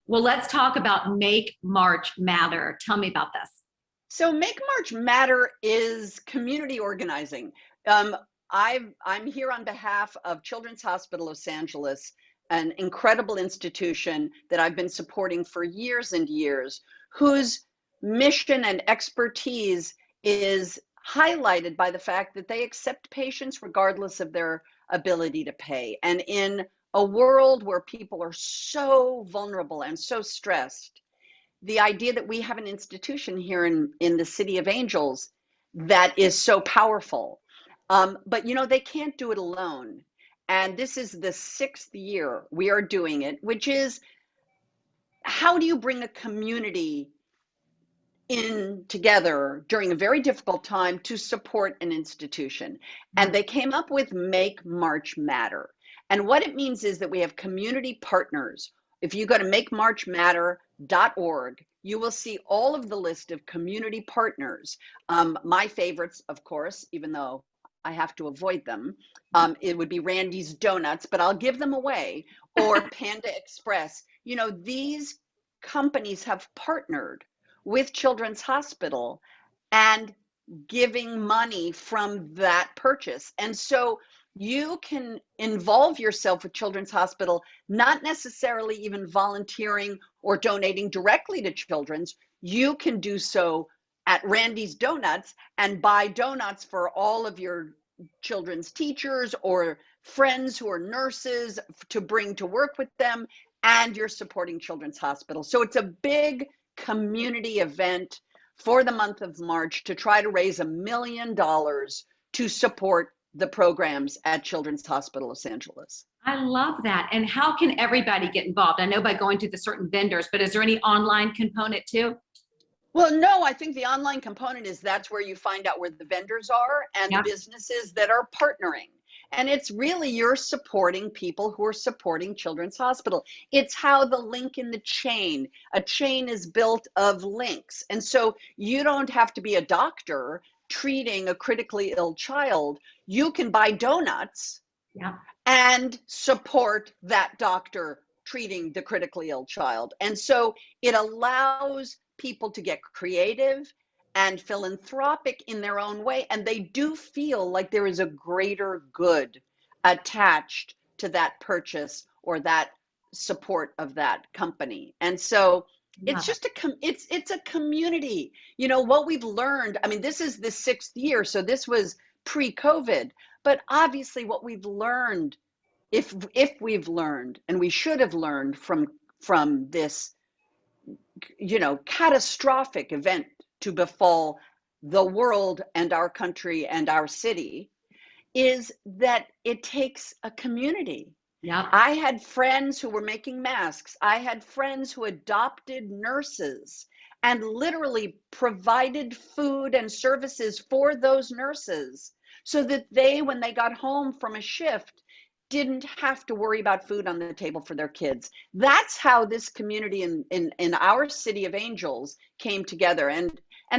Well, let's talk about Make March Matter. Tell me about this. So Make March Matter is community organizing. Um, I'm here on behalf of Children's Hospital Los Angeles, an incredible institution that I've been supporting for years and years, whose mission and expertise is highlighted by the fact that they accept patients regardless of their ability to pay. And in a world where people are so vulnerable and so stressed, the idea that we have an institution here in the City of Angels that is so powerful. But they can't do it alone. And this is the 6th year we are doing it, which is, how do you bring a community in together during a very difficult time to support an institution? And they came up with Make March Matter. And what it means is that we have community partners. If you go to makemarchmatter.org, you will see all of the list of community partners. My favorites, of course, even though I have to avoid them, it would be Randy's Donuts, but I'll give them away, or Panda Express. These companies have partnered with Children's Hospital and giving money from that purchase. And so you can involve yourself with Children's Hospital, not necessarily even volunteering or donating directly to Children's. You can do so at Randy's Donuts and buy donuts for all of your children's teachers or friends who are nurses to bring to work with them, and you're supporting Children's Hospital. So it's a big community event for the month of March to try to raise $1 million to support the programs at Children's Hospital Los Angeles. I love that. And how can everybody get involved? I know by going to the certain vendors, but is there any online component too? Well, no, I think the online component is that's where you find out where the vendors are and the businesses that are partnering. And it's really, you're supporting people who are supporting Children's Hospital. It's how the link in the chain, a chain is built of links. And so you don't have to be a doctor treating a critically ill child. You can buy donuts and support that doctor treating the critically ill child. And so it allows people to get creative and philanthropic in their own way, and they do feel like there is a greater good attached to that purchase or that support of that company. And so it's just it's a community. What we've learned, I mean, this is the 6th year, so this was pre-COVID, but obviously what we've learned, if we've learned, and we should have learned from this catastrophic event to befall the world and our country and our city, is that it takes a community. I had friends who were making masks. I had friends who adopted nurses and literally provided food and services for those nurses so that they, when they got home from a shift, didn't have to worry about food on the table for their kids. That's how this community in our City of Angels came together. And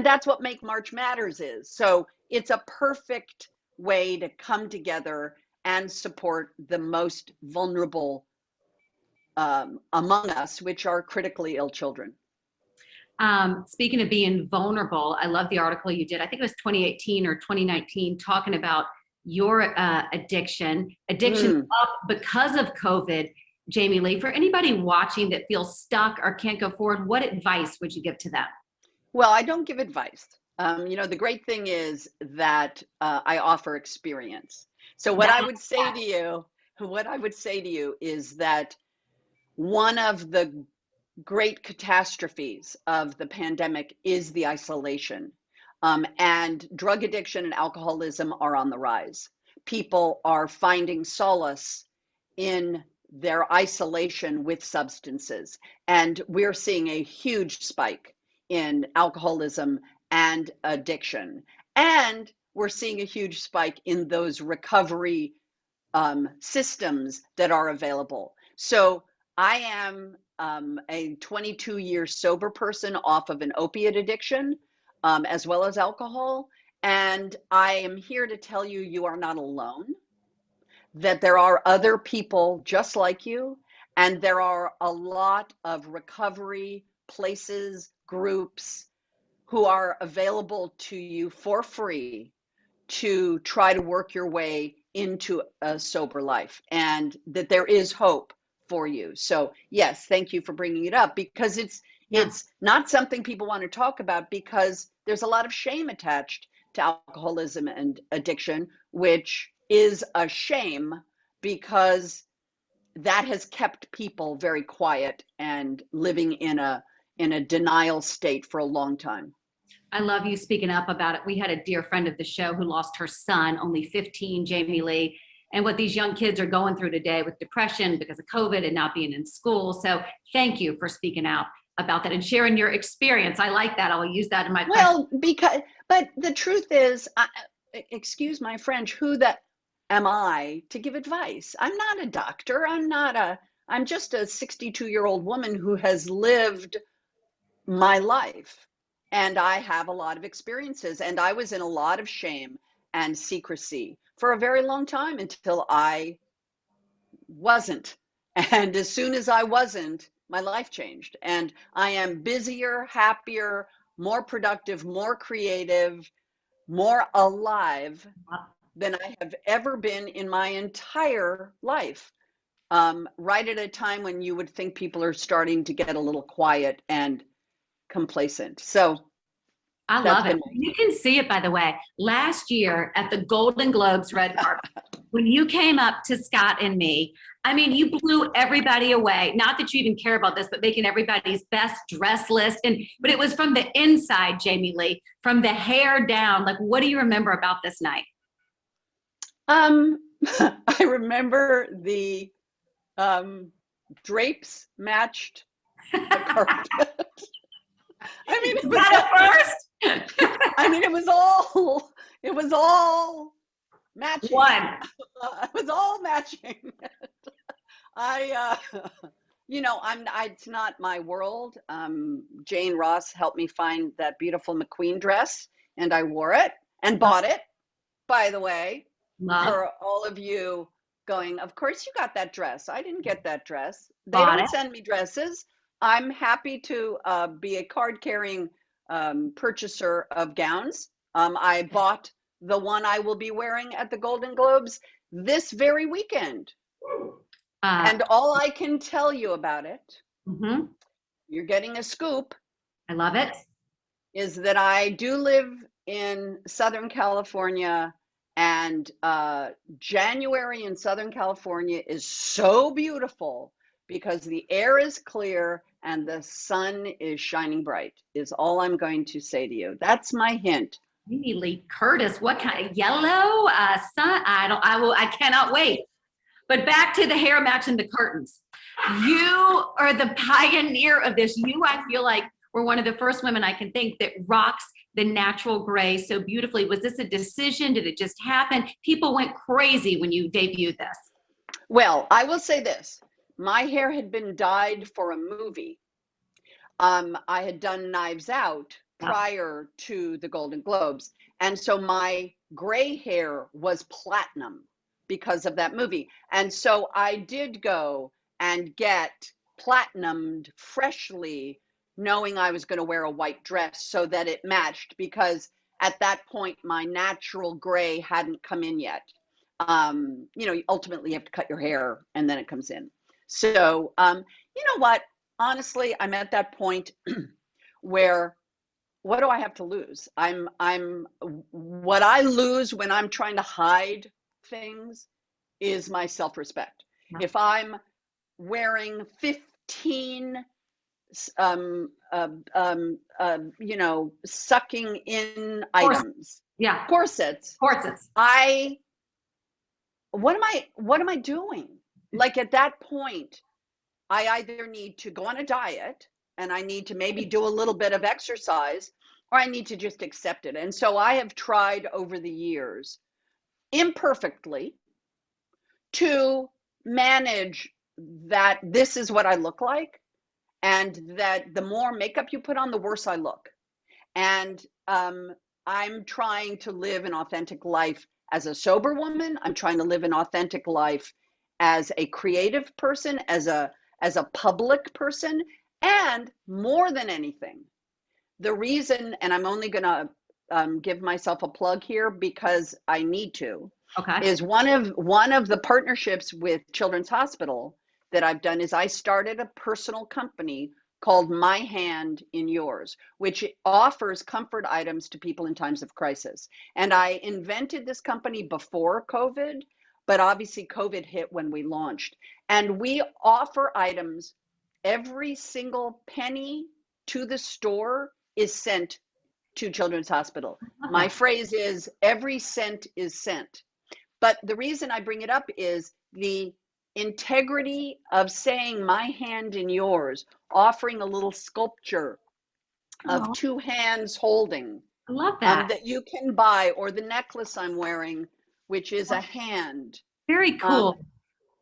that's what Make March Matters is. So it's a perfect way to come together and support the most vulnerable among us, which are critically ill children. Speaking of being vulnerable, I love the article you did. I think it was 2018 or 2019, talking about your addiction up because of COVID. Jamie Lee, for anybody watching that feels stuck or can't go forward, what advice would you give to them? Well, I don't give advice. The great thing is that I offer experience. So what I would say to you is that one of the great catastrophes of the pandemic is the isolation. And drug addiction and alcoholism are on the rise. People are finding solace in their isolation with substances. And we're seeing a huge spike in alcoholism and addiction. And we're seeing a huge spike in those recovery systems that are available. So I am a 22-year sober person off of an opiate addiction, as well as alcohol. And I am here to tell you, you are not alone, that there are other people just like you, And there are a lot of recovery places, groups who are available to you for free to try to work your way into a sober life, and that there is hope for you. So yes, thank you for bringing it up, because it's not something people want to talk about, because there's a lot of shame attached to alcoholism and addiction, which is a shame, because that has kept people very quiet and living in a denial state for a long time. I love you speaking up about it. We had a dear friend of the show who lost her son, only 15, Jamie Lee, and what these young kids are going through today with depression because of COVID and not being in school. So thank you for speaking out about that and sharing your experience. I like that. I'll use that in my question. But the truth is, excuse my French, who that am I to give advice? I'm not a doctor. I'm just a 62-year-old woman who has lived my life. And I have a lot of experiences, and I was in a lot of shame and secrecy for a very long time until I wasn't. And as soon as I wasn't, my life changed. And I am busier, happier, more productive, more creative, more alive than I have ever been in my entire life. Right at a time when you would think people are starting to get a little quiet and complacent. So I love it. You can see it, by the way. Last year at the Golden Globes red carpet, when you came up to Scott and me, I mean, you blew everybody away. Not that you even care about this, but making everybody's best dress list. But it was from the inside, Jamie Lee, from the hair down. Like, what do you remember about this night? I remember the drapes matched the carpet. I mean, it was first. I mean, it was all matching. It was all matching. It's not my world. Jane Ross helped me find that beautiful McQueen dress, and I wore it and bought it, by the way. For all of you going, of course you got that dress. I didn't get that dress. They don't send me dresses. I'm happy to be a card-carrying purchaser of gowns. I bought the one I will be wearing at the Golden Globes this very weekend. And all I can tell you about it, you're getting a scoop. I love it. Is that I do live in Southern California, and January in Southern California is so beautiful because the air is clear and the sun is shining bright, is all I'm going to say to you. That's my hint. Jamie Lee Curtis, what kind of yellow sun? I cannot wait. But back to the hair match and the curtains. You are the pioneer of this. You, I feel like, were one of the first women I can think that rocks the natural gray so beautifully. Was this a decision? Did it just happen? People went crazy when you debuted this. Well, I will say this. My hair had been dyed for a movie. I had done Knives Out prior to the Golden Globes. And so my gray hair was platinum because of that movie. And so I did go and get platinumed freshly, knowing I was going to wear a white dress so that it matched, because at that point, my natural gray hadn't come in yet. Ultimately you have to cut your hair and then it comes in. So, you know what? Honestly, I'm at that point where what do I have to lose? What I lose when I'm trying to hide things is my self-respect. Yeah. If I'm wearing 15 sucking in items, corsets, what am I doing? Like, at that point, I either need to go on a diet and I need to maybe do a little bit of exercise, or I need to just accept it. And so I have tried over the years, imperfectly, to manage that this is what I look like, and that the more makeup you put on, the worse I look. And I'm trying to live an authentic life as a sober woman. I'm trying to live an authentic life as a creative person, as a as a public person. And more than anything, the reason, and I'm only going to give myself a plug here because I need to, Okay. is one of the partnerships with Children's Hospital that I've done is I started a personal company called My Hand in Yours, which offers comfort items to people in times of crisis. And I invented this company before COVID, but obviously COVID hit when we launched. And we offer items, every single penny to the store is sent to Children's Hospital. My phrase is every cent is sent. But the reason I bring it up is the integrity of saying my hand in yours, offering a little sculpture of two hands holding I love that. that you can buy, or the necklace I'm wearing, which is a hand. Very cool.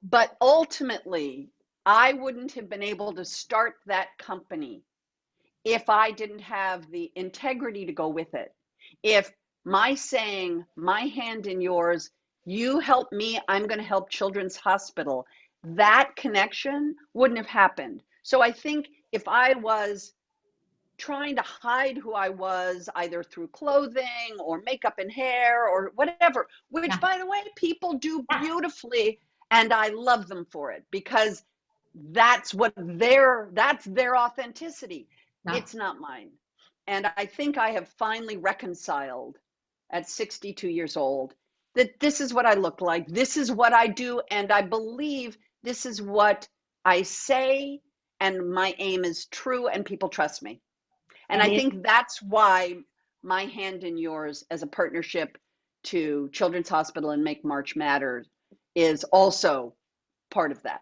But ultimately, I wouldn't have been able to start that company if I didn't have the integrity to go with it. If my saying, my hand in yours, you help me, I'm going to help Children's Hospital, that connection wouldn't have happened. So I think if I was trying to hide who I was, either through clothing or makeup and hair or whatever, which by the way, people do beautifully, and I love them for it because that's their authenticity. It's not mine. And I think I have finally reconciled at 62 years old that this is what I look like. This is what I do. And I believe this is what I say. And my aim is true and people trust me. And I think that's why My Hand in Yours as a partnership to Children's Hospital and Make March Matter is also part of that.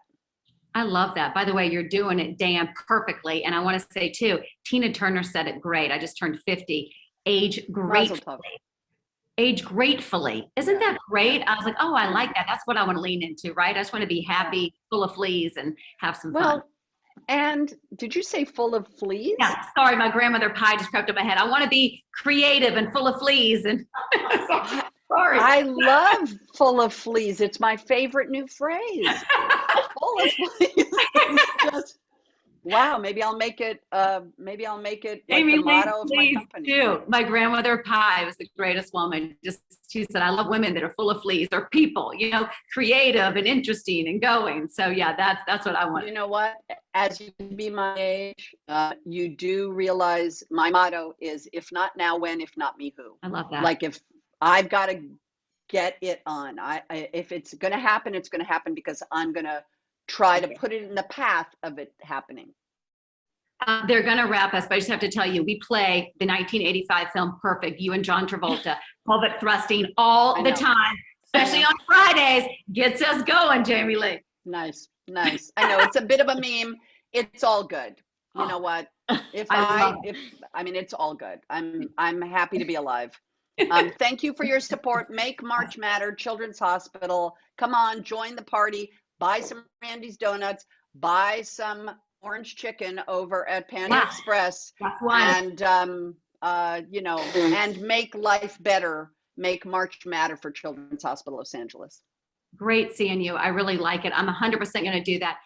I love that. By the way, you're doing it damn perfectly. And I want to say too, Tina Turner said it great. I just turned 50. Age gratefully. Age gratefully. Isn't that great? I was like, oh, I like that. That's what I want to lean into, right? I just want to be happy, full of fleas, and have some fun. And did you say full of fleas? Yeah, sorry, my grandmother pie just crept up my head. I want to be creative and full of fleas. And sorry. I love full of fleas. It's my favorite new phrase. Full of fleas. Just, wow, maybe I'll make it like the motto of my company. Too. My grandmother pie was the greatest woman. She said, I love women that are full of fleas. They're people, creative and interesting and going. So yeah, that's what I want. You know what? As you be my age, you do realize my motto is, if not now, when? If not me, who? I love that. Like, if I've got to get it on, if it's going to happen, it's going to happen because I'm going to try to put it in the path of it happening. They're going to wrap us, but I just have to tell you, we play the 1985 film Perfect, you and John Travolta, pelvic thrusting all the time, especially on Fridays. Gets us going, Jamie Lee. Nice. I know it's a bit of a meme. It's all good. You know what? It's all good. I'm happy to be alive. Thank you for your support. Make March Matter, Children's Hospital. Come on, join the party. Buy some Randy's Donuts. Buy some orange chicken over at Panda Express. And and make life better. Make March Matter for Children's Hospital Los Angeles. Great seeing you. I really like it. I'm 100% going to do that.